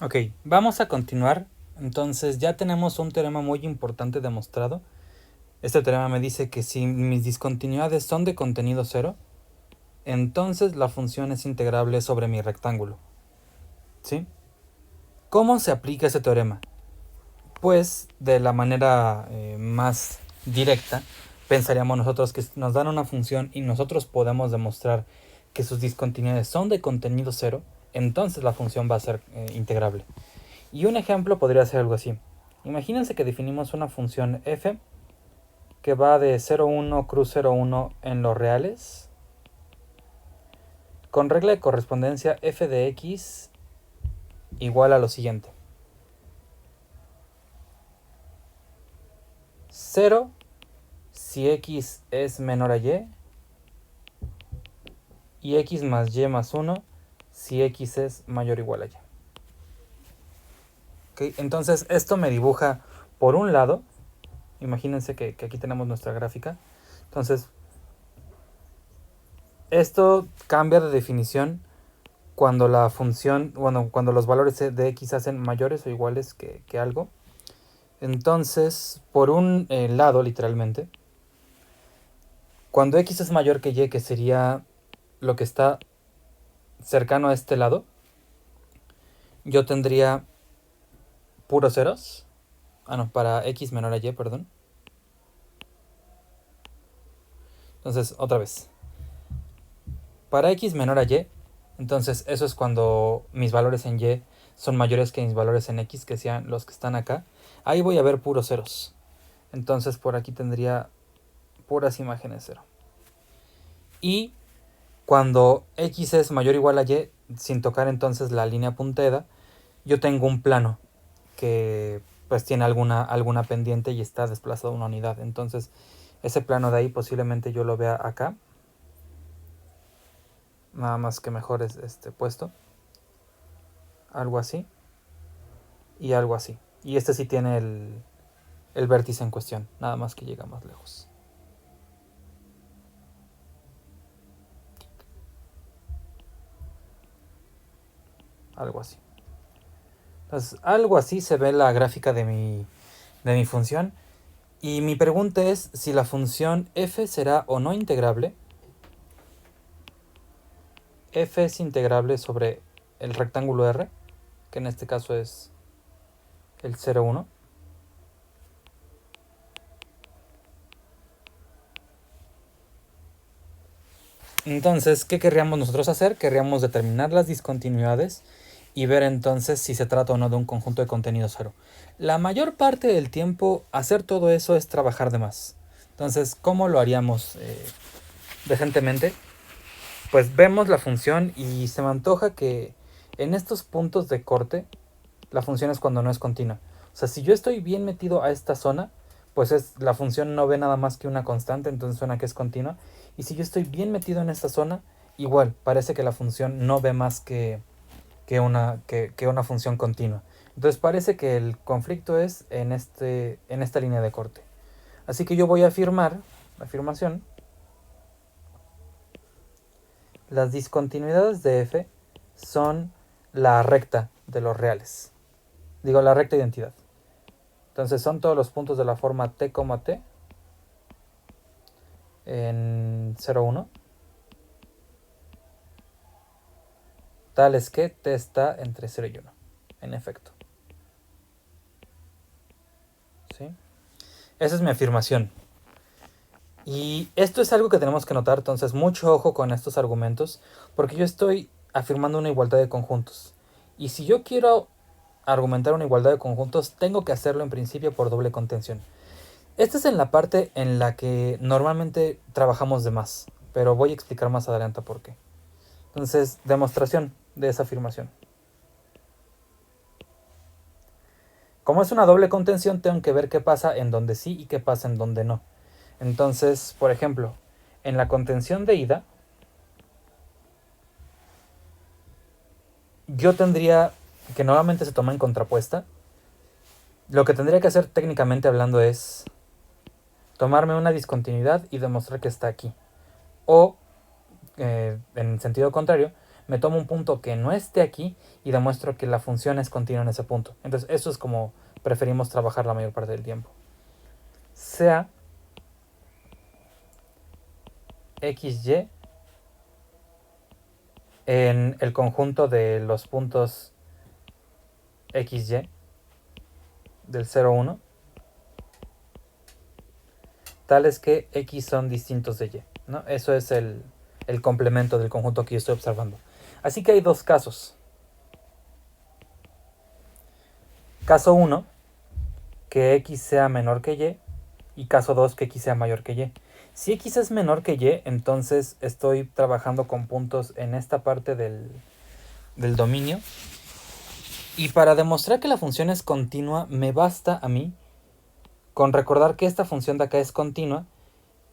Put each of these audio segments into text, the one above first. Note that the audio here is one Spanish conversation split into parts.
Ok, vamos a continuar. Entonces ya tenemos un teorema muy importante demostrado. Este teorema me dice que si mis discontinuidades son de contenido cero, entonces la función es integrable sobre mi rectángulo. ¿Sí? ¿Cómo se aplica ese teorema? Pues de la manera más directa, pensaríamos nosotros que nos dan una función y nosotros podemos demostrar que sus discontinuidades son de contenido cero, entonces la función va a ser integrable. Y un ejemplo podría ser algo así. Imagínense que definimos una función f que va de 0,1 cruz 0,1 en los reales, con regla de correspondencia f de x igual a lo siguiente. 0 si x es menor a y x más y más 1 si x es mayor o igual a y. ¿Okay? Entonces esto me dibuja por un lado, imagínense que aquí tenemos nuestra gráfica, entonces esto cambia de definición cuando la función, bueno, cuando los valores de x hacen mayores o iguales que algo. Entonces, por un lado, literalmente, cuando x es mayor que y, que sería lo que está cercano a este lado, yo tendría puros ceros. No, para x menor a y, perdón. Entonces, otra vez. Para x menor a y, entonces eso es cuando mis valores en y son mayores que mis valores en x, que sean los que están acá. Ahí voy a ver puros ceros. Entonces por aquí tendría puras imágenes cero. Y cuando x es mayor o igual a y, sin tocar entonces la línea puntera, yo tengo un plano que pues tiene alguna pendiente y está desplazado una unidad. Entonces ese plano de ahí posiblemente yo lo vea acá. Nada más que mejor es puesto. Algo así. Y algo así. Y este sí tiene el vértice en cuestión. Nada más que llega más lejos. Algo así. Entonces, algo así se ve la gráfica de mi función. Y mi pregunta es si la función f será o no integrable. F es integrable sobre el rectángulo R, que en este caso es el 0,1. Entonces, ¿qué querríamos nosotros hacer? Querríamos determinar las discontinuidades y ver entonces si se trata o no de un conjunto de contenido cero. La mayor parte del tiempo hacer todo eso es trabajar de más. Entonces, ¿cómo lo haríamos decentemente? Pues vemos la función y se me antoja que en estos puntos de corte la función es cuando no es continua. O sea, si yo estoy bien metido a esta zona, pues la función no ve nada más que una constante, entonces suena que es continua. Y si yo estoy bien metido en esta zona, igual parece que la función no ve más que una función continua. Entonces parece que el conflicto es en esta línea de corte. Así que yo voy a afirmar, la afirmación, las discontinuidades de f son la recta de los reales. Digo, la recta identidad. Entonces son todos los puntos de la forma t, t en 0, 1, tales que t está entre 0 y 1, en efecto. ¿Sí? Esa es mi afirmación. Y esto es algo que tenemos que notar, entonces mucho ojo con estos argumentos, porque yo estoy afirmando una igualdad de conjuntos. Y si yo quiero argumentar una igualdad de conjuntos, tengo que hacerlo en principio por doble contención. Esta es en la parte en la que normalmente trabajamos de más, pero voy a explicar más adelante por qué. Entonces, demostración de esa afirmación. Como es una doble contención, tengo que ver qué pasa en donde sí y qué pasa en donde no. Entonces, por ejemplo, en la contención de ida, yo tendría, que normalmente se toma en contrapuesta, lo que tendría que hacer técnicamente hablando es tomarme una discontinuidad y demostrar que está aquí. O, en sentido contrario, me tomo un punto que no esté aquí y demuestro que la función es continua en ese punto. Entonces eso es como preferimos trabajar la mayor parte del tiempo. Sea xy en el conjunto de los puntos xy del 0, 1, tales que x son distintos de y, ¿no? Eso es el complemento del conjunto que yo estoy observando. Así que hay dos casos. Caso 1, que x sea menor que y, y caso 2, que x sea mayor que y. Si x es menor que y, entonces estoy trabajando con puntos en esta parte del dominio. Y para demostrar que la función es continua, me basta a mí con recordar que esta función de acá es continua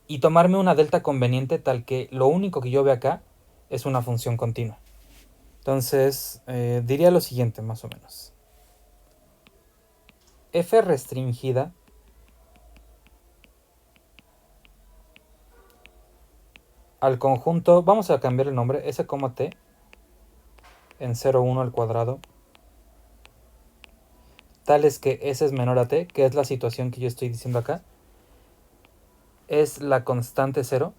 y tomarme una delta conveniente tal que lo único que yo veo acá es una función continua. Entonces, diría lo siguiente más o menos. F restringida al conjunto, vamos a cambiar el nombre, S, T en 0, 1 al cuadrado, tales que S es menor a T, que es la situación que yo estoy diciendo acá, es la constante 0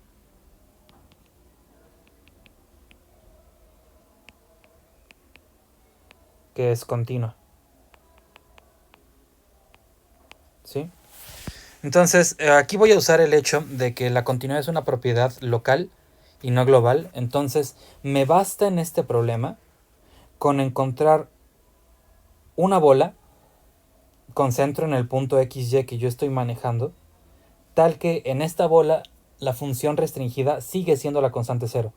que es continua. ¿Sí? Entonces, aquí voy a usar el hecho de que la continuidad es una propiedad local y no global. Entonces, me basta en este problema con encontrar una bola con centro en el punto XY que yo estoy manejando, tal que en esta bola la función restringida sigue siendo la constante 0.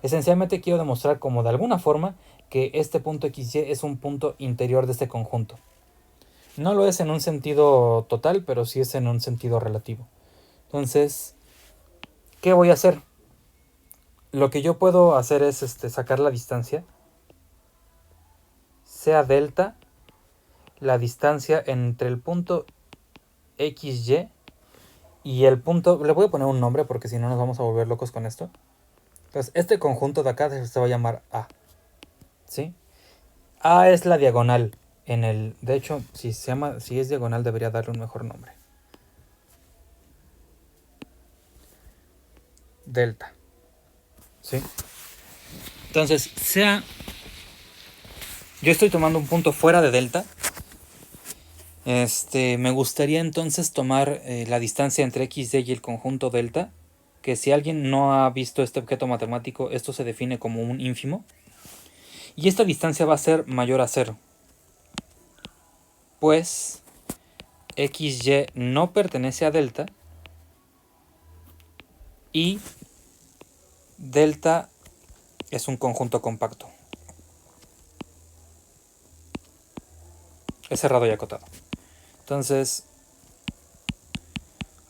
Esencialmente quiero demostrar como de alguna forma que este punto XY es un punto interior de este conjunto. No lo es en un sentido total, pero sí es en un sentido relativo. Entonces, ¿qué voy a hacer? Lo que yo puedo hacer es sacar la distancia, sea delta, la distancia entre el punto XY y el punto, le voy a poner un nombre porque si no nos vamos a volver locos con esto. Entonces, este conjunto de acá se va a llamar A. ¿Sí? A es la diagonal en el, de hecho, si es diagonal debería darle un mejor nombre. Delta. ¿Sí? Entonces, yo estoy tomando un punto fuera de delta. Me gustaría entonces tomar la distancia entre xy y el conjunto delta, que si alguien no ha visto este objeto matemático, esto se define como un ínfimo. Y esta distancia va a ser mayor a 0. Pues xy no pertenece a delta y delta es un conjunto compacto. Es cerrado y acotado. Entonces,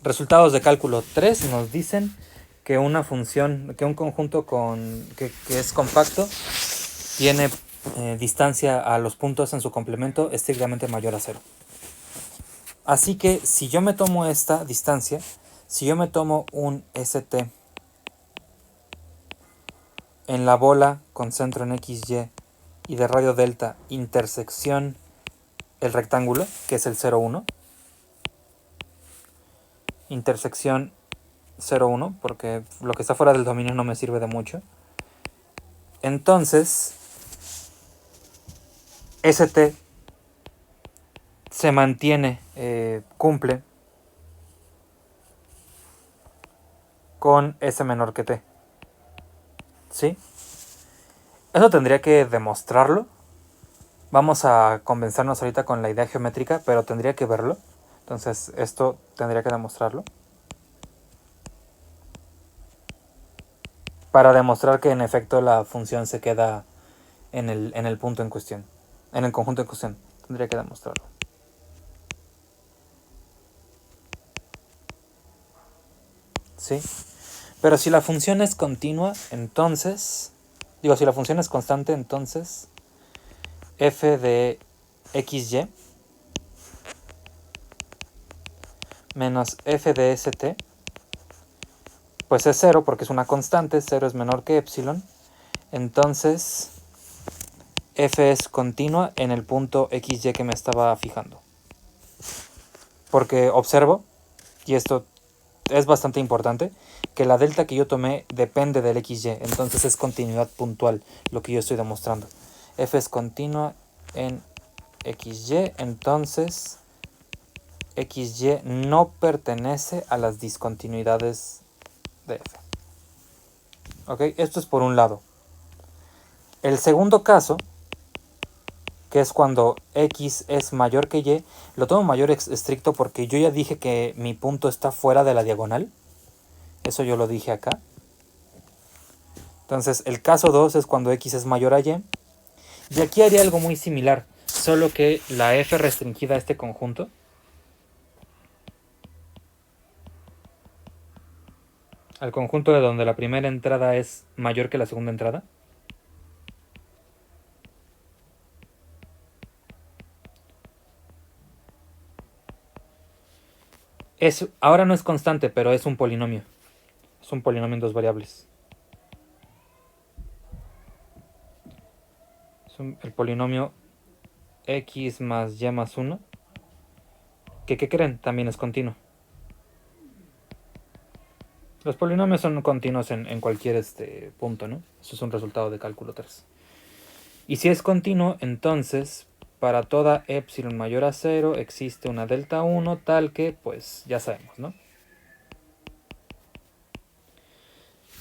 resultados de cálculo 3 nos dicen que una función, que un conjunto que es compacto tiene distancia a los puntos en su complemento estrictamente mayor a 0. Así que si yo me tomo esta distancia, si yo me tomo un ST en la bola con centro en XY y de radio delta intersección el rectángulo, que es el 0, 1, intersección 0, 1, porque lo que está fuera del dominio no me sirve de mucho. Entonces, ST se mantiene, cumple con S menor que T. ¿Sí? Eso tendría que demostrarlo. Vamos a convencernos ahorita con la idea geométrica, pero tendría que verlo. Entonces, esto tendría que demostrarlo. Para demostrar que en efecto la función se queda en el punto en cuestión. En el conjunto en cuestión. Tendría que demostrarlo. ¿Sí? Pero si la función es continua, entonces... Digo, si la función es constante, entonces... f de xy menos f de st, pues es 0 porque es una constante, 0 es menor que epsilon. entonces f es continua en el punto xy que me estaba fijando. Porque observo, y esto es bastante importante, que la delta que yo tomé depende del xy, entonces es continuidad puntual lo que yo estoy demostrando. F es continua en xy, entonces xy no pertenece a las discontinuidades de f. ¿Ok? Esto es por un lado. El segundo caso, que es cuando x es mayor que y, lo tomo mayor estricto porque yo ya dije que mi punto está fuera de la diagonal. Eso yo lo dije acá. Entonces el caso 2 es cuando x es mayor a y. Y aquí haría algo muy similar, solo que la f restringida a este conjunto al conjunto de donde la primera entrada es mayor que la segunda entrada. Ahora no es constante, pero es un polinomio. Es un polinomio en dos variables. Es el polinomio x más y más 1. ¿Qué creen? También es continuo. Los polinomios son continuos en cualquier punto, ¿no? Eso es un resultado de cálculo 3. Y si es continuo, entonces para toda epsilon mayor a 0 existe una delta 1 tal que, pues, ya sabemos, ¿no?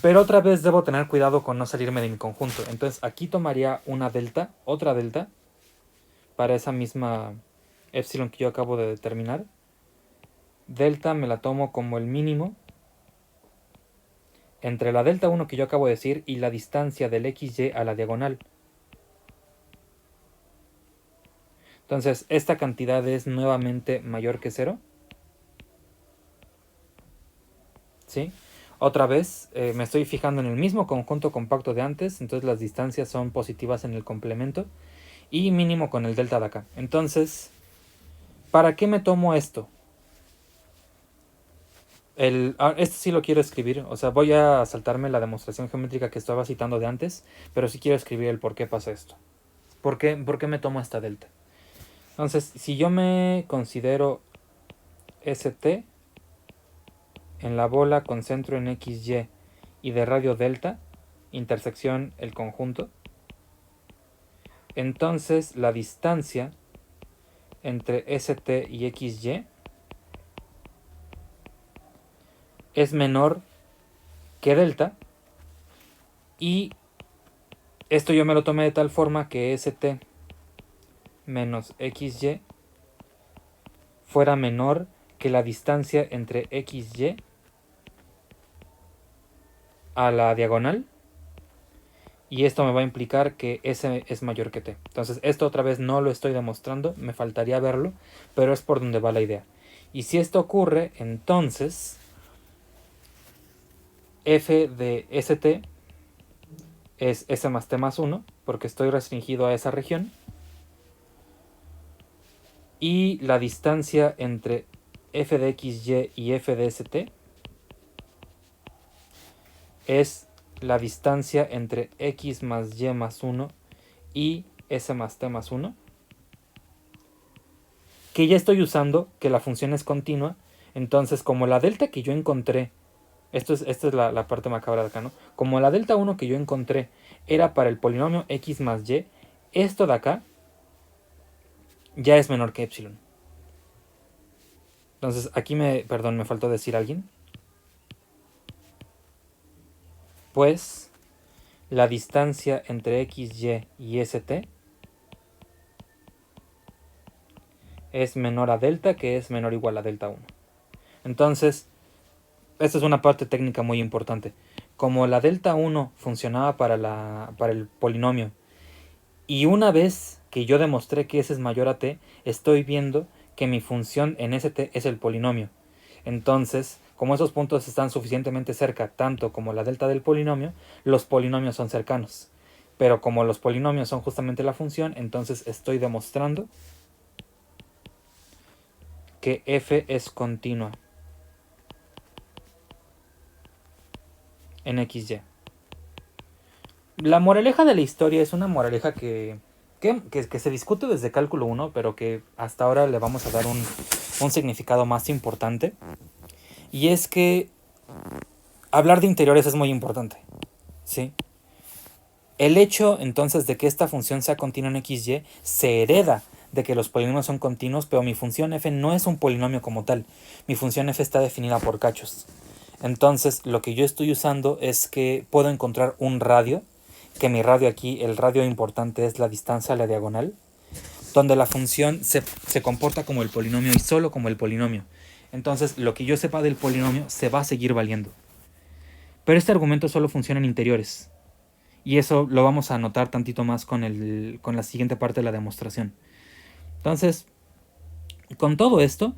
Pero otra vez debo tener cuidado con no salirme de mi conjunto. Entonces aquí tomaría una delta, otra delta, para esa misma epsilon que yo acabo de determinar. Delta me la tomo como el mínimo entre la delta 1 que yo acabo de decir y la distancia del xy a la diagonal. Entonces, esta cantidad es nuevamente mayor que 0. ¿Sí? Otra vez, me estoy fijando en el mismo conjunto compacto de antes, entonces las distancias son positivas en el complemento y mínimo con el delta de acá. Entonces, ¿para qué me tomo esto? Este sí lo quiero escribir, o sea, voy a saltarme la demostración geométrica que estaba citando de antes, pero sí quiero escribir el por qué pasa esto. ¿Por qué me tomo esta delta? Entonces, si yo me considero ST en la bola con centro en XY y de radio delta, intersección el conjunto, entonces la distancia entre ST y XY es menor que delta, y esto yo me lo tomé de tal forma que ST menos XY fuera menor que la distancia entre XY a la diagonal, y esto me va a implicar que S es mayor que T. Entonces esto otra vez no lo estoy demostrando, me faltaría verlo, pero es por donde va la idea. Y si esto ocurre, entonces f de st es s más t más 1, porque estoy restringido a esa región, y la distancia entre f de xy y f de st es la distancia entre x más y más 1 y s más t más 1, que ya estoy usando, que la función es continua. Entonces, como la delta que yo encontré, esta es la parte macabra de acá, ¿no? Como la delta 1 que yo encontré era para el polinomio x más y, esto de acá ya es menor que epsilon. Entonces, aquí me faltó decir alguien. Pues la distancia entre xy y st es menor a delta, que es menor o igual a delta 1. Entonces, esta es una parte técnica muy importante. Como la delta 1 funcionaba para el polinomio, y una vez que yo demostré que s es mayor a t, estoy viendo que mi función en st es el polinomio. Entonces, como esos puntos están suficientemente cerca, tanto como la delta del polinomio, los polinomios son cercanos. Pero como los polinomios son justamente la función, entonces estoy demostrando que f es continua en xy. La moraleja de la historia es una moraleja que se discute desde cálculo 1, pero que hasta ahora le vamos a dar un significado más importante. Y es que hablar de interiores es muy importante, ¿sí? El hecho entonces de que esta función sea continua en XY se hereda de que los polinomios son continuos, pero mi función f no es un polinomio como tal. Mi función f está definida por cachos. Entonces lo que yo estoy usando es que puedo encontrar un radio, que mi radio aquí, el radio importante es la distancia a la diagonal, donde la función se comporta como el polinomio y solo como el polinomio. Entonces lo que yo sepa del polinomio se va a seguir valiendo. Pero este argumento solo funciona en interiores. Y eso lo vamos a notar tantito más con la siguiente parte de la demostración. Entonces, con todo esto,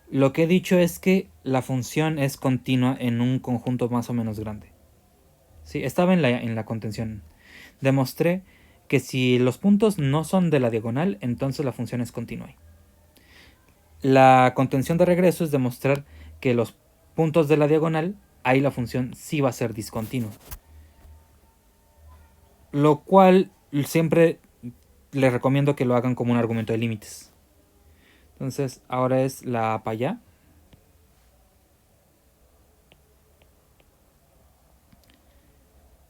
lo que he dicho es que la función es continua en un conjunto más o menos grande. Sí, estaba en la contención. Demostré que si los puntos no son de la diagonal, entonces la función es continua. La contención de regreso es demostrar que los puntos de la diagonal, ahí la función sí va a ser discontinua. Lo cual siempre les recomiendo que lo hagan como un argumento de límites. Entonces, ahora es la para allá.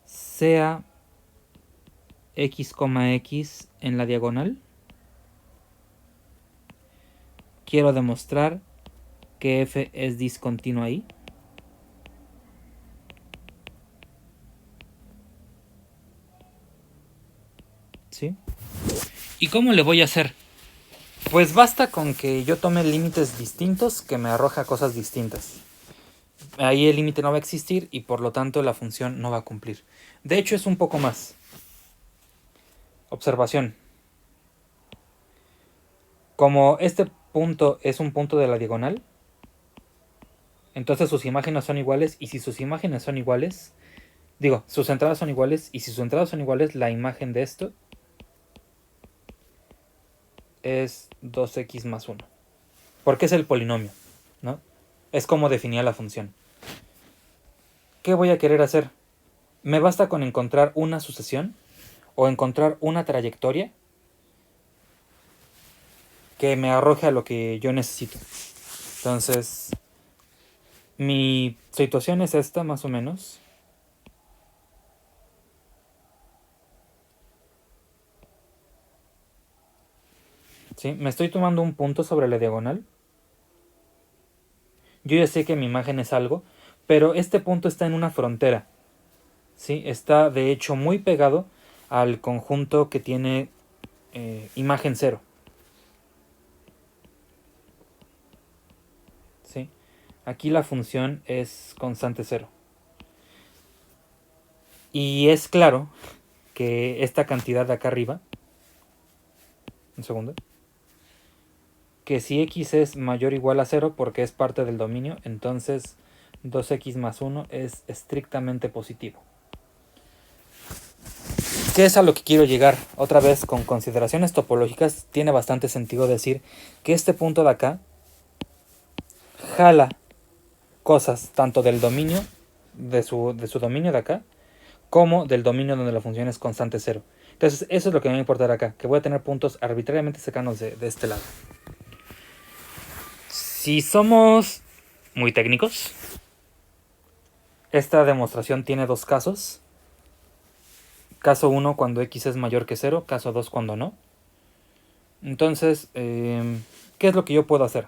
Sea x, x en la diagonal. Quiero demostrar que f es discontinuo ahí. ¿Sí? ¿Y cómo le voy a hacer? Pues basta con que yo tome límites distintos que me arroja cosas distintas. Ahí el límite no va a existir y por lo tanto la función no va a cumplir. De hecho es un poco más. Observación. Como este punto es un punto de la diagonal, entonces sus imágenes son iguales, y si sus imágenes son iguales, sus entradas son iguales, y si sus entradas son iguales, la imagen de esto es 2x más 1. Porque es el polinomio, ¿no? Es como definía la función. ¿Qué voy a querer hacer? Me basta con encontrar una sucesión o encontrar una trayectoria que me arroje a lo que yo necesito. Entonces, mi situación es esta más o menos. ¿Sí? Me estoy tomando un punto sobre la diagonal. Yo ya sé que mi imagen es algo, pero este punto está en una frontera. ¿Sí? Está de hecho muy pegado al conjunto que tiene imagen 0. ¿Sí? Aquí la función es constante 0. Y es claro que esta cantidad de acá arriba, un segundo, que si x es mayor o igual a 0 porque es parte del dominio, entonces 2x más 1 es estrictamente positivo. ¿Qué es a lo que quiero llegar? Otra vez, con consideraciones topológicas, tiene bastante sentido decir que este punto de acá jala cosas tanto del dominio, de su dominio de acá, como del dominio donde la función es constante 0. Entonces, eso es lo que me va a importar acá, que voy a tener puntos arbitrariamente cercanos de este lado. Si somos muy técnicos, esta demostración tiene dos casos. Caso 1 cuando x es mayor que 0, caso 2 cuando no. Entonces, ¿qué es lo que yo puedo hacer?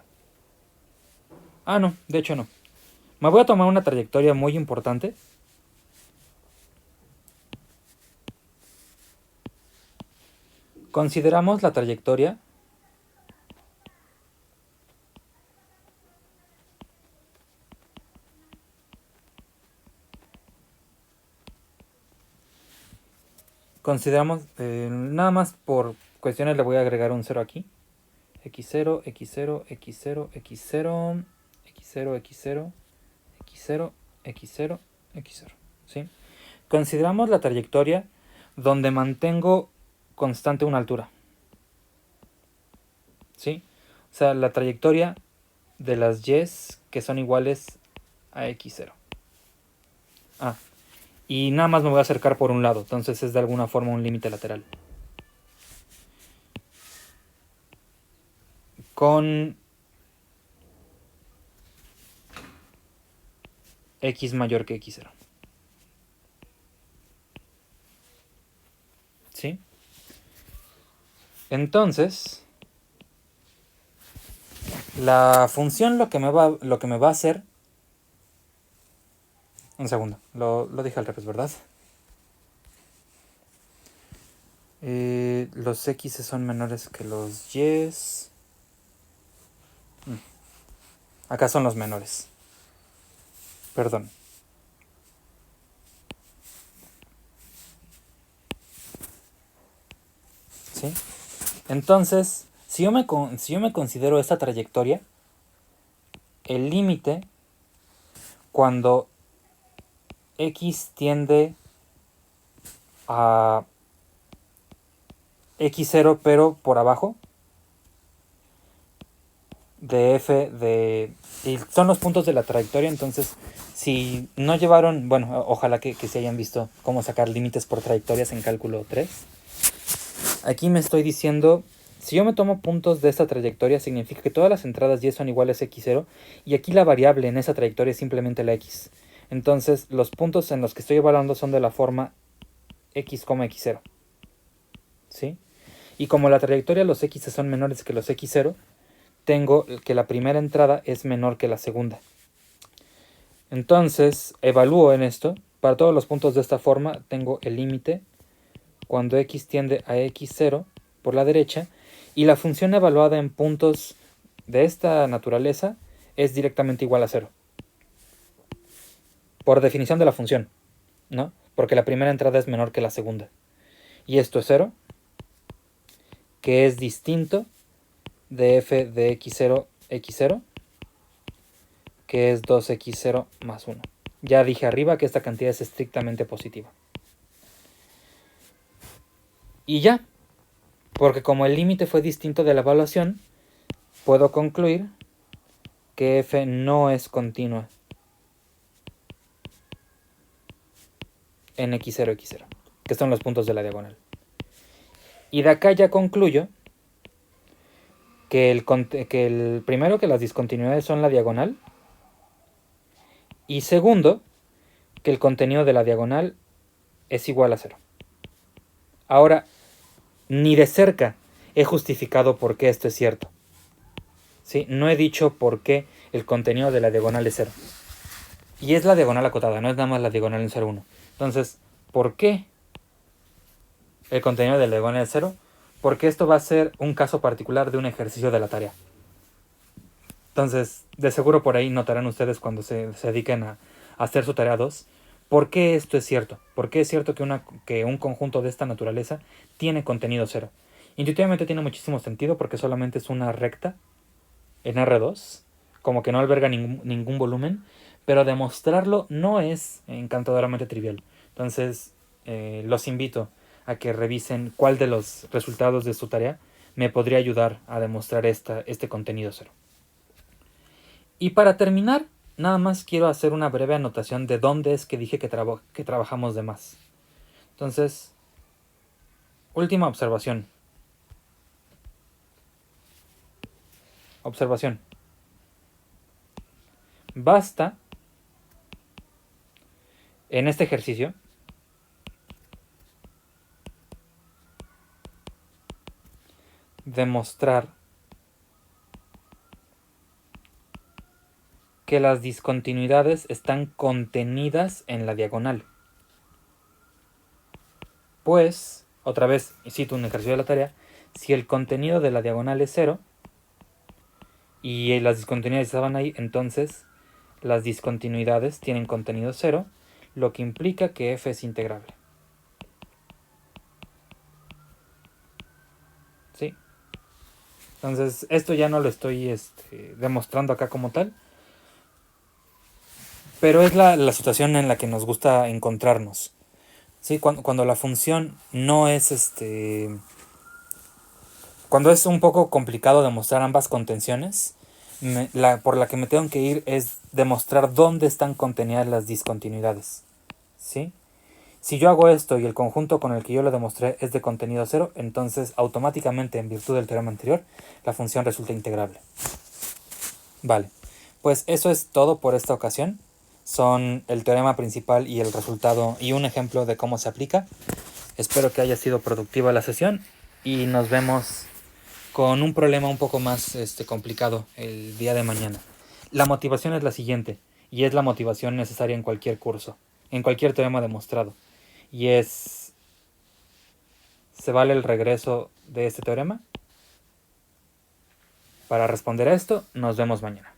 Ah, no, de hecho no. Me voy a tomar una trayectoria muy importante. Consideramos la trayectoria nada más por cuestiones le voy a agregar un 0 aquí. x0, x0, x0, x0, x0, x0, x0, x0, x0. ¿Sí? Consideramos la trayectoria donde mantengo constante una altura. ¿Sí? O sea, la trayectoria de las y que son iguales a x0. Y nada más me voy a acercar por un lado, entonces es de alguna forma un límite lateral. Con x mayor que x0. ¿Sí? Entonces, la función lo que me va a hacer... Un segundo, lo dije al revés, ¿verdad? Los x son menores que los y. Acá son los menores. Perdón. ¿Sí? Entonces, si yo me considero esta trayectoria, el límite cuando x tiende a x0 pero por abajo de f de... Y son los puntos de la trayectoria, entonces si no llevaron... Bueno, ojalá que se hayan visto cómo sacar límites por trayectorias en cálculo 3. Aquí me estoy diciendo... Si yo me tomo puntos de esta trayectoria, significa que todas las entradas y son iguales a x0, y aquí la variable en esa trayectoria es simplemente la x. Entonces, los puntos en los que estoy evaluando son de la forma x, x0. ¿Sí? Y como la trayectoria los x son menores que los x0, tengo que la primera entrada es menor que la segunda. Entonces, evalúo en esto. Para todos los puntos de esta forma, tengo el límite cuando x tiende a x0 por la derecha, y la función evaluada en puntos de esta naturaleza es directamente igual a 0. Por definición de la función, ¿no? Porque la primera entrada es menor que la segunda. Y esto es 0, que es distinto de f de x0, x0, que es 2x0 más 1. Ya dije arriba que esta cantidad es estrictamente positiva. Y ya, porque como el límite fue distinto de la evaluación, puedo concluir que f no es continua en x0, x0, que son los puntos de la diagonal. Y de acá ya concluyo que el primero, que las discontinuidades son la diagonal, y segundo, que el contenido de la diagonal es igual a 0. Ahora, ni de cerca he justificado por qué esto es cierto. ¿Sí? No he dicho por qué el contenido de la diagonal es 0. Y es la diagonal acotada, no es nada más la diagonal en 0, 1. Entonces, ¿por qué el contenido de la diagonal es 0? Porque esto va a ser un caso particular de un ejercicio de la tarea. Entonces, de seguro por ahí notarán ustedes cuando se dediquen a hacer su tarea 2, ¿por qué esto es cierto? ¿Por qué es cierto que un conjunto de esta naturaleza tiene contenido 0? Intuitivamente tiene muchísimo sentido porque solamente es una recta en R2, como que no alberga ningún volumen, pero demostrarlo no es encantadoramente trivial. Entonces, los invito a que revisen cuál de los resultados de su tarea me podría ayudar a demostrar este contenido 0. Y para terminar, nada más quiero hacer una breve anotación de dónde es que dije que trabajamos de más. Entonces, última observación. Observación. Basta en este ejercicio demostrar que las discontinuidades están contenidas en la diagonal. Pues, otra vez, cito un ejercicio de la tarea, si el contenido de la diagonal es 0 y las discontinuidades estaban ahí, entonces las discontinuidades tienen contenido 0, lo que implica que f es integrable. ¿Sí? Entonces, esto ya no lo estoy demostrando acá como tal, pero es la situación en la que nos gusta encontrarnos. ¿Sí? Cuando la función no es cuando es un poco complicado demostrar ambas contenciones, por la que me tengo que ir es demostrar dónde están contenidas las discontinuidades. ¿sí? Si yo hago esto y el conjunto con el que yo lo demostré es de contenido cero, entonces automáticamente, en virtud del teorema anterior, la función resulta integrable. Vale, pues eso es todo por esta ocasión. Son el teorema principal y el resultado y un ejemplo de cómo se aplica. Espero que haya sido productiva la sesión y nos vemos con un problema un poco más complicado el día de mañana. La motivación es la siguiente, y es la motivación necesaria en cualquier curso, en cualquier teorema demostrado. Y es, ¿se vale el regreso de este teorema? Para responder a esto, nos vemos mañana.